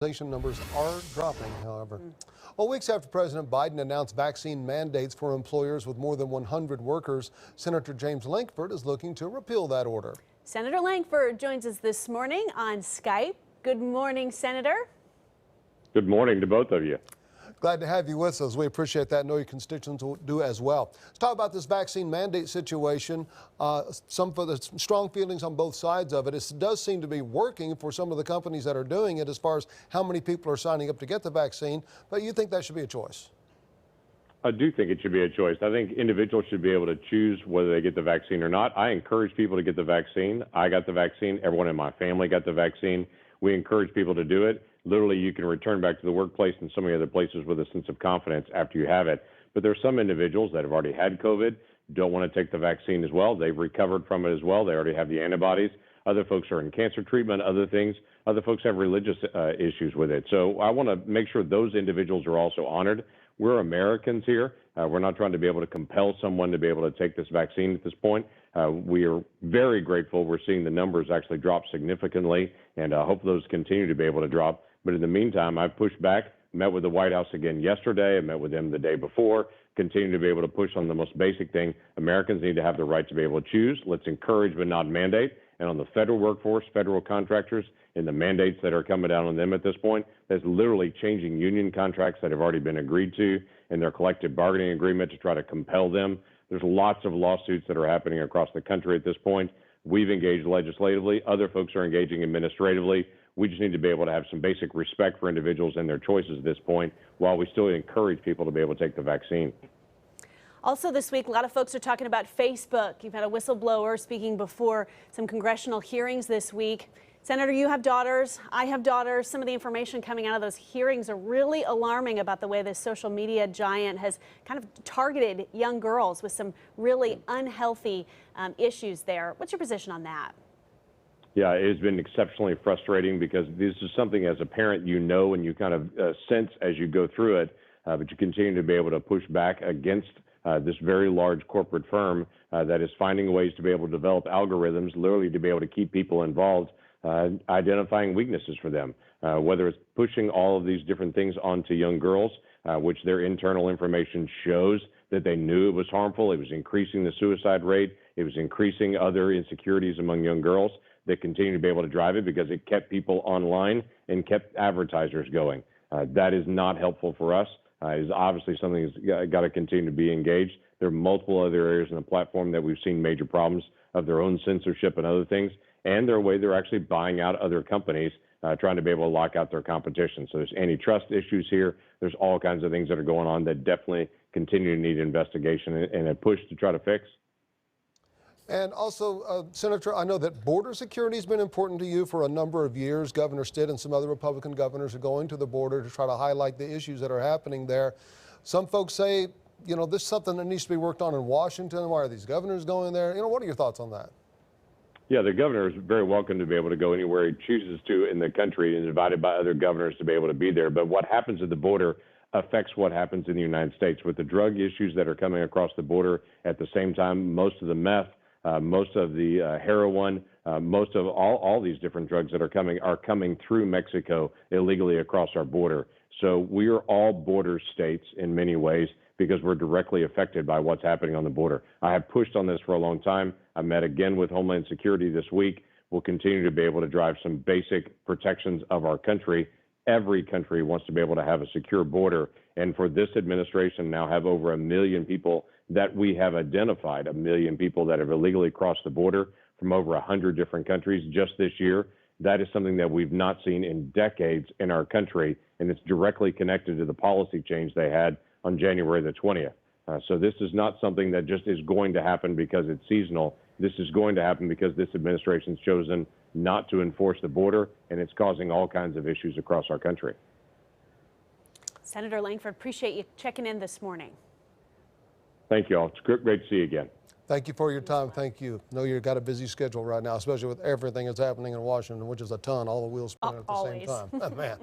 Hospitalization numbers are dropping, however. Well, weeks after President Biden announced vaccine mandates for employers with more than 100 workers, Senator James Lankford is looking to repeal that order. Senator Lankford joins us this morning on Skype. Good morning, Senator. Good morning to both of you. Glad to have you with us. We appreciate that. I know your constituents will do as well. Let's talk about this vaccine mandate situation. Some for the strong feelings on both sides of it. It does seem to be working for some of the companies that are doing it as far as how many people are signing up to get the vaccine. But you think that should be a choice? I do think it should be a choice. I think individuals should be able to choose whether they get the vaccine or not. I encourage people to get the vaccine. I got the vaccine. Everyone in my family got the vaccine. We encourage people to do it. Literally, you can return back to the workplace and so many other places with a sense of confidence after you have it. But there are some individuals that have already had COVID, don't want to take the vaccine as well. They've recovered from it as well. They already have the antibodies. Other folks are in cancer treatment, other things. Other folks have religious issues with it. So I want to make sure those individuals are also honored. We're Americans here. We're not trying to be able to compel someone to be able to take this vaccine at this point. We are very grateful. We're seeing the numbers actually drop significantly, and hope those continue to be able to drop. But in the meantime, I've pushed back, met with the White House again yesterday. I met with them the day before, continue to be able to push on the most basic thing. Americans need to have the right to be able to choose. Let's encourage but not mandate. And on the federal workforce, federal contractors, and the mandates that are coming down on them at this point, that's literally changing union contracts that have already been agreed to in their collective bargaining agreement to try to compel them. There's lots of lawsuits that are happening across the country at this point. We've engaged legislatively. Other folks are engaging administratively. We just need to be able to have some basic respect for individuals and their choices at this point, while we still encourage people to be able to take the vaccine. Also this week, a lot of folks are talking about Facebook. You've had a whistleblower speaking before some congressional hearings this week. Senator, you have daughters. I have daughters. Some of the information coming out of those hearings are really alarming about the way this social media giant has kind of targeted young girls with some really unhealthy issues there. What's your position on that? Yeah, it has been exceptionally frustrating because this is something as a parent you know and you kind of sense as you go through it, but you continue to be able to push back against this very large corporate firm that is finding ways to be able to develop algorithms, literally to be able to keep people involved, identifying weaknesses for them, whether it's pushing all of these different things onto young girls, which their internal information shows that they knew it was harmful. It was increasing the suicide rate. It was increasing other insecurities among young girls. That continue to be able to drive it because it kept people online and kept advertisers going. That is not helpful for us. It is obviously something that's got to continue to be engaged. There are multiple other areas in the platform that we've seen major problems of their own censorship and other things, and their way they're actually buying out other companies, trying to be able to lock out their competition. So there's antitrust issues here. There's all kinds of things that are going on that definitely continue to need investigation and a push to try to fix. And also, Senator, I know that border security has been important to you for a number of years. Governor Stitt and some other Republican governors are going to the border to try to highlight the issues that are happening there. Some folks say, you know, this is something that needs to be worked on in Washington. Why are these governors going there? You know, what are your thoughts on that? Yeah, the governor is very welcome to be able to go anywhere he chooses to in the country and is invited by other governors to be able to be there. But what happens at the border affects what happens in the United States. With the drug issues that are coming across the border at the same time, most of the meth, most of the heroin, most of all these different drugs that are coming through Mexico illegally across our border. So we are all border states in many ways because we're directly affected by what's happening on the border. I have pushed on this for a long time. I met again with Homeland Security this week. We'll continue to be able to drive some basic protections of our country. Every country wants to be able to have a secure border. And for this administration now have over 1 million people that we have identified, 1 million people that have illegally crossed the border from over 100 different countries just this year. That is something that we've not seen in decades in our country, and it's directly connected to the policy change they had on January the 20th. So this is not something that just is going to happen because it's seasonal. This is going to happen because this administration's chosen not to enforce the border, and it's causing all kinds of issues across our country. Senator Lankford, appreciate you checking in this morning. Thank you all. It's great to see you again. Thank you for your time. Thank you. I know you've got a busy schedule right now, especially with everything that's happening in Washington, which is a ton, all the wheels spinning at the same time. Man.